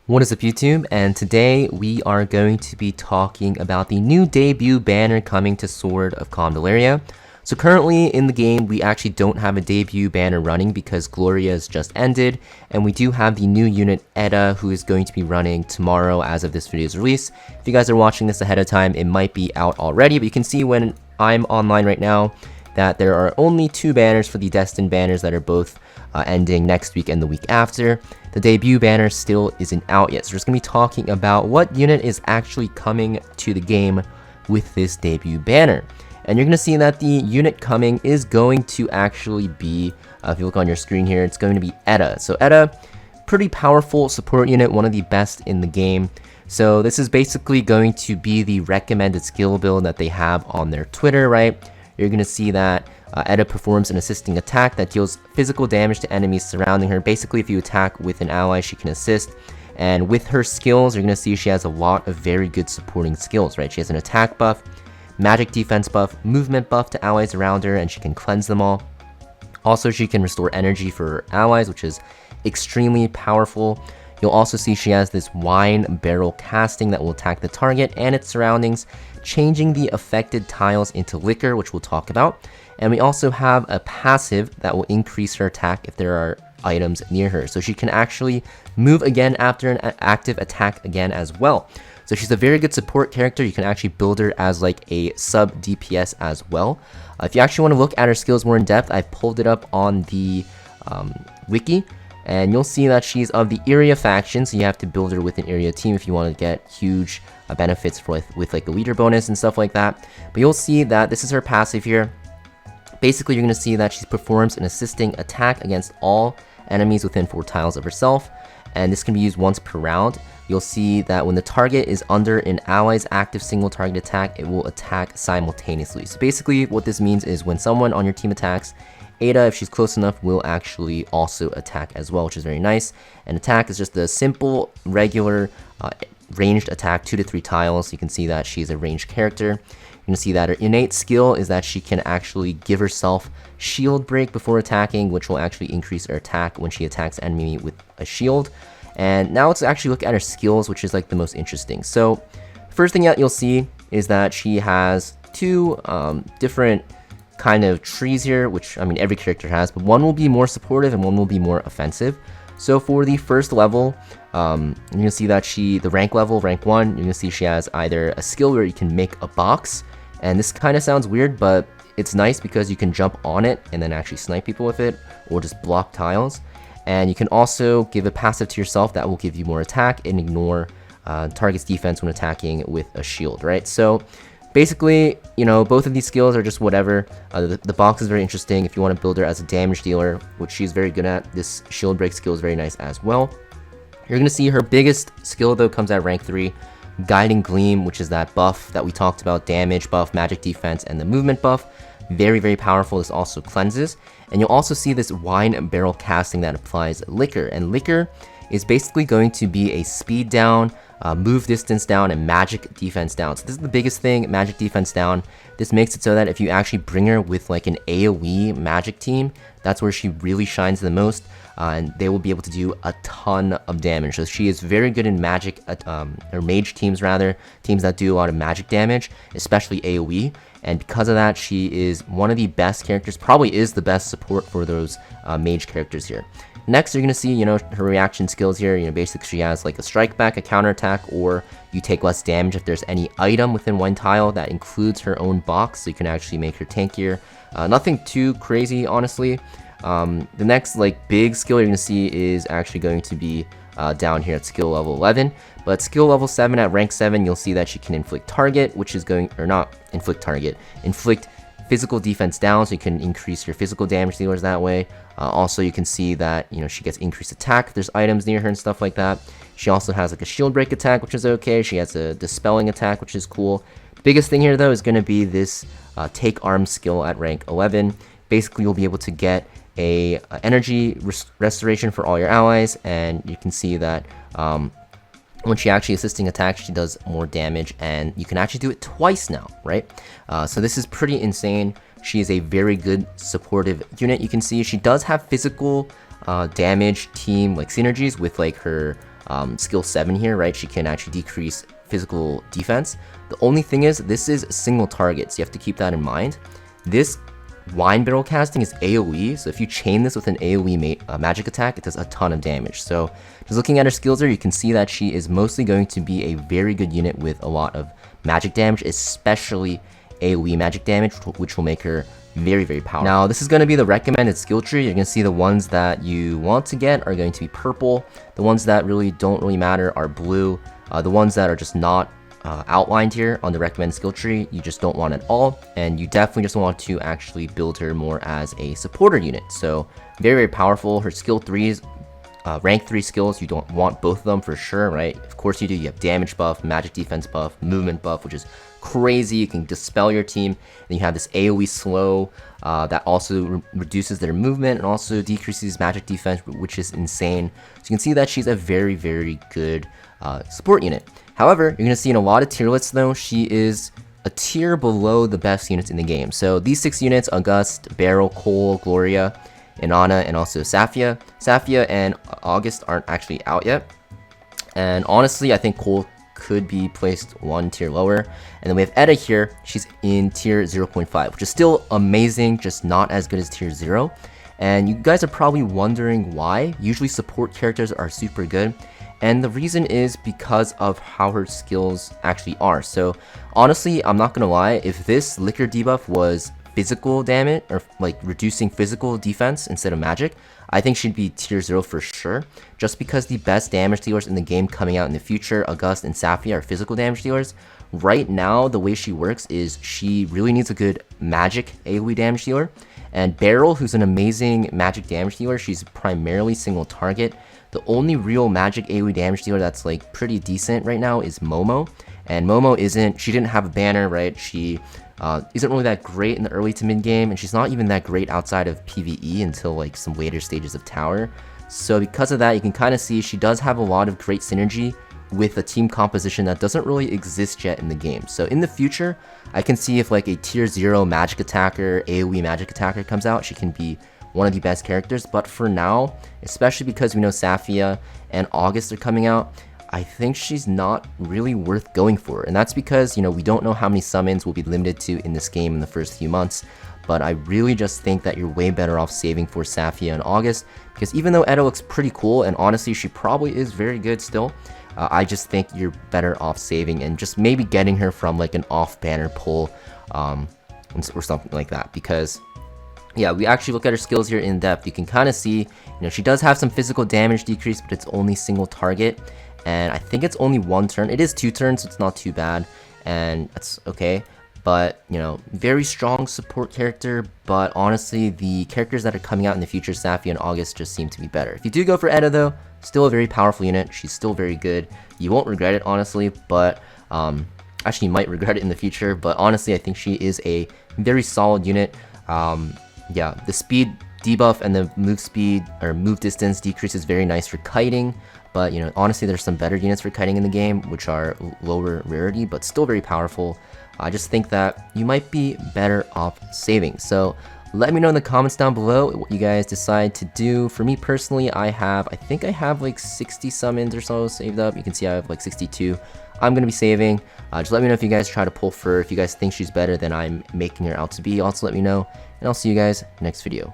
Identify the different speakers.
Speaker 1: What is up, YouTube? And today we are going to be talking about the new debut banner coming to Sword of Convallaria. So currently in the game, we actually don't have a debut banner running because Gloria's just ended, and we do have the new unit Edda, who is going to be running tomorrow as of this video's release. If you guys are watching this ahead of time, it might be out already, but you can see when I'm online right now that there are only two banners for the Destined banners that are both ending next week and the week after. The debut banner still isn't out yet, so we're just going to be talking about what unit is actually coming to the game with this debut banner. And you're going to see that the unit coming is going to actually be, if you look on your screen here, it's going to be Edda. So Edda, pretty powerful support unit, one of the best in the game. So this is basically going to be the recommended skill build that they have on their Twitter, right? You're going to see that Edda performs an assisting attack that deals physical damage to enemies surrounding her. Basically, if you attack with an ally, she can assist. And with her skills, you're going to see she has a lot of very good supporting skills, right? She has an attack buff, magic defense buff, movement buff to allies around her, and she can cleanse them all. Also, she can restore energy for her allies, which is extremely powerful. You'll also see she has this wine barrel casting that will attack the target and its surroundings, changing the affected tiles into liquor, which we'll talk about. And we also have a passive that will increase her attack if there are items near her. So she can actually move again after an active attack again as well. So she's a very good support character. You can actually build her as like a sub DPS as well. If you actually want to look at her skills more in depth, I've pulled it up on the wiki. And you'll see that she's of the area faction, so you have to build her with an area team if you want to get huge benefits with like a leader bonus and stuff like that. But you'll see that this is her passive here. Basically, you're going to see that she performs an assisting attack against all enemies within 4 tiles of herself, and this can be used once per round. You'll see that when the target is under an ally's active single target attack, it will attack simultaneously. So basically, what this means is when someone on your team attacks, Edda, if she's close enough, will actually also attack as well, which is very nice. And attack is just a simple, regular, ranged attack, 2 to 3 tiles. You can see that she's a ranged character. You're going to see that her innate skill is that she can actually give herself shield break before attacking, which will actually increase her attack when she attacks enemy with a shield. And now let's actually look at her skills, which is like the most interesting. So first thing that you'll see is that she has 2 different kind of trees here, which I mean every character has, but one will be more supportive and one will be more offensive. So for the first level, you're gonna see that the rank level, rank 1, you're gonna see she has either a skill where you can make a box, and this kind of sounds weird, but it's nice because you can jump on it and then actually snipe people with it, or just block tiles. And you can also give a passive to yourself that will give you more attack and ignore target's defense when attacking with a shield, right? So basically, you know, both of these skills are just whatever. The box is very interesting if you want to build her as a damage dealer, which she's very good at. This shield break skill is very nice as well. You're going to see her biggest skill, though, comes at rank 3. Guiding Gleam, which is that buff that we talked about, damage buff, magic defense, and the movement buff. Very, very powerful. This also cleanses. And you'll also see this wine barrel casting that applies liquor. And liquor is basically going to be a speed down, move distance down, and magic defense down. So this is the biggest thing, magic defense down. This makes it so that if you actually bring her with like an AoE magic team, that's where she really shines the most, and they will be able to do a ton of damage. So she is very good in magic, or mage teams rather, teams that do a lot of magic damage, especially AoE. And because of that, she is one of the best characters, probably is the best support for those mage characters here. Next, you're going to see, you know, her reaction skills here. You know, basically she has like a strike back, a counter attack, or you take less damage if there's any item within one tile that includes her own box, so you can actually make her tankier. Nothing too crazy, honestly. The next like big skill you're going to see is actually going to be down here at skill level 11. But skill level 7 at rank 7, you'll see that she can inflict target, which is going, or not inflict target, inflict physical defense down, so you can increase your physical damage dealers that way. Also, you can see that, you know, she gets increased attack if there's items near her and stuff like that. She also has like a shield break attack, which is okay. She has a dispelling attack, which is cool. The biggest thing here, though, is going to be this take arm skill at rank 11. Basically, you'll be able to get a energy restoration for all your allies, and you can see that when she actually assisting attacks, she does more damage, and you can actually do it twice now, right? So this is pretty insane. She is a very good supportive unit. You can see she does have physical damage team like synergies with like her skill 7 here, right? She can actually decrease physical defense. The only thing is, this is single target, so you have to keep that in mind. This wine barrel casting is AoE, so if you chain this with an AoE magic attack, it does a ton of damage. So just looking at her skills here, you can see that she is mostly going to be a very good unit with a lot of magic damage, especially AoE magic damage, which will make her very, very powerful. Now, this is going to be the recommended skill tree. You're going to see the ones that you want to get are going to be purple. The ones that really don't really matter are blue. The ones that are just not outlined here on the recommended skill tree, you just don't want at all, and you definitely just want to actually build her more as a supporter unit. So very, very powerful. Her skill 3s, rank 3 skills, you don't want both of them for sure, right? Of course you do. You have damage buff, magic defense buff, movement buff, which is crazy. You can dispel your team. Then you have this AoE slow that also reduces their movement and also decreases magic defense, which is insane. So you can see that she's a very, very good support unit. However, you're going to see in a lot of tier lists though, she is a tier below the best units in the game. So these 6 units, August, Beryl, Cole, Gloria, Inanna, and also Safia. Safia and August aren't actually out yet. And honestly, I think Cole could be placed 1 tier lower. And then we have Edda here. She's in tier 0.5, which is still amazing, just not as good as tier 0. And you guys are probably wondering why. Usually support characters are super good. And the reason is because of how her skills actually are. So honestly, I'm not gonna lie, if this liquor debuff was physical damage, or like reducing physical defense instead of magic, I think she'd be tier 0 for sure. Just because the best damage dealers in the game coming out in the future, August and Safia, are physical damage dealers. Right now, the way she works is she really needs a good magic AoE damage dealer. And Beryl, who's an amazing magic damage dealer, she's primarily single target. The only real magic AoE damage dealer that's like pretty decent right now is Momo. And Momo she didn't have a banner, right? She isn't really that great in the early to mid game, and she's not even that great outside of PvE until like some later stages of tower. So because of that, you can kind of see she does have a lot of great synergy with a team composition that doesn't really exist yet in the game. So in the future, I can see if like a tier 0 magic attacker, AoE magic attacker comes out, she can be one of the best characters. But for now, especially because we know Safia and August are coming out, I think she's not really worth going for. And that's because, you know, we don't know how many summons we'll be limited to in this game in the first few months. But I really just think that you're way better off saving for Safia and August, because even though Edda looks pretty cool, and honestly she probably is very good still, I just think you're better off saving and just maybe getting her from like an off-banner pull or something like that. Because yeah, we actually look at her skills here in depth. You can kind of see, you know, she does have some physical damage decrease, but it's only single target. And I think it's only 1 turn. It is 2 turns, so it's not too bad, and that's okay. But, you know, very strong support character, but honestly, the characters that are coming out in the future, Safia and August, just seem to be better. If you do go for Edda though, still a very powerful unit. She's still very good. You won't regret it, honestly, but actually you might regret it in the future, but honestly, I think she is a very solid unit. Yeah, the speed debuff and the move speed or move distance decrease is very nice for kiting, but you know, honestly, there's some better units for kiting in the game, which are lower rarity, but still very powerful. I just think that you might be better off saving. So let me know in the comments down below what you guys decide to do. For me personally, I think I have like 60 summons or so saved up. You can see I have like 62. I'm gonna be saving. Just let me know if you guys try to pull for her, if you guys think she's better than I'm making her out to be. Also let me know, and I'll see you guys next video.